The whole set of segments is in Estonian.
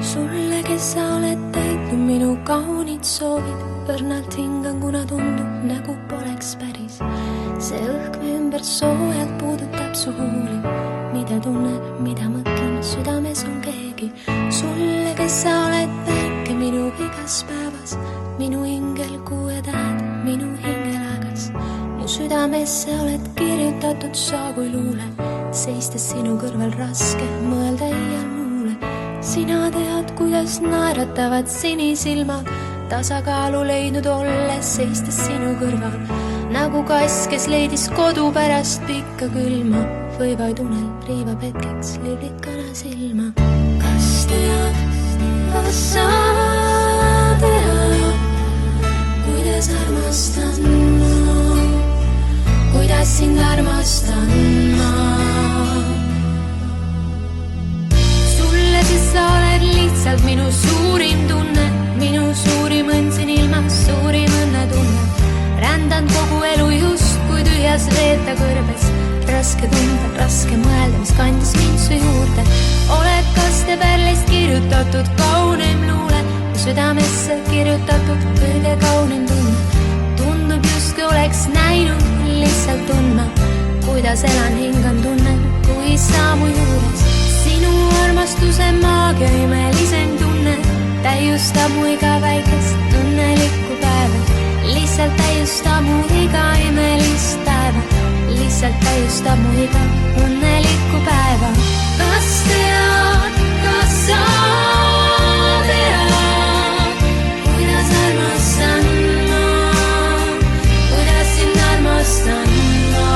Sulle, kes sa oled täitnud minu kaunid soovid, õrnalt hingan, kuna tundub, nagu poleks päris. See õhk me ümber soojalt puudutab su huuli, mida tunnen, mida mõtlen, südames on keegi. Sulle, kes sa oled väike minu igas päevas, minu hingel kuue tähed, minu hingelagas. Mu südamesse oled kirjutatud sa kui luule, seistes sinu kõrval raske mõelda iial muule. Sina tead, kuidas naeratavad sinisilmad, tasakaalu leidnud olles seistes sinu kõrval. Nagu kass, kes leidis kodu pärast pikka külma, või vaid unel riivab hetkeks liblikana silma. Kas tead, kas sa tead, kuidas armastan ma, kuidas sind armastan ma? Sulle, kes sa oled lihtsalt minu suurim tunne, minu suurim õnn siin ilmas, suurim õnnetunne. Rändan kogu elu just kui tühjas veeta kõrbes, raske tunda, raske mõelda, mis kandis mind su juurde. Oled kastepärlist kirjutatud kaunim luule, südamesse kirjutatud kõige kaunim tunne. Tundub justkui oleks näinud, lihtsalt tundma, kuidas elan, hingan, tunnen, kui sa mu juures. Sinu armastuse maagia imelisem tunne täiustab mu iga väikest õnnelikku päeva. Lihtsalt täiustab mu iga imelist päeva, lihtsalt täiustab mu iga õnnelikku päeva. Kas tead, kas sa tead, kuidas armastan ma, kuidas sind armastan ma?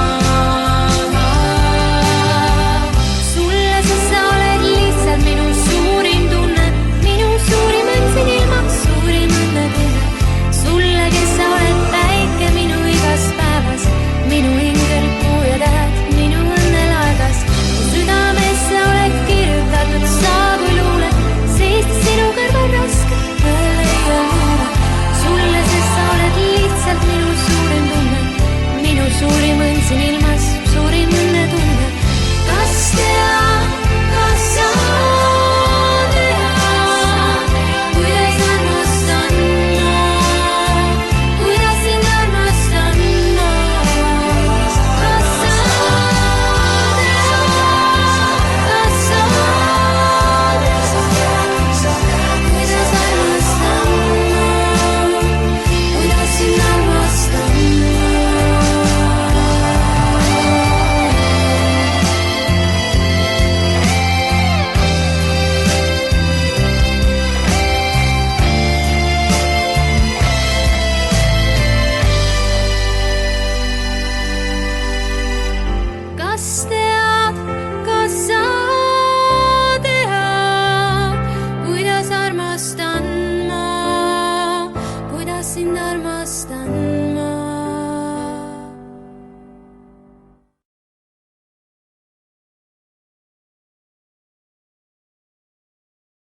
Sulle, sest sa oled lihtsalt minu suurim tunne, minu suurim õnn siin ilmas, suurim õnnetunne. Sulle, kes sa oled päike minu igas päevas, minu hingel kuu ja tähed, minu õnnelaegas. Südamesse oled kirjutatud sa kui luule, seist sinu kõrval raske öelda iial muule. Sulle, sest sa oled lihtsalt minu suurim tunne, minu suurim õnn siin ilmas, suurim õnnetunne. Kas tead, kas sa tead, kuidas armastan ma, kuidas sind armastan ma? Kas sa tead, kas sa tead, kuidas armastan ma, kuidas sind armastan ma? Kas tead, kas sa tead, kuidas armastan ma, kuidas sind armastan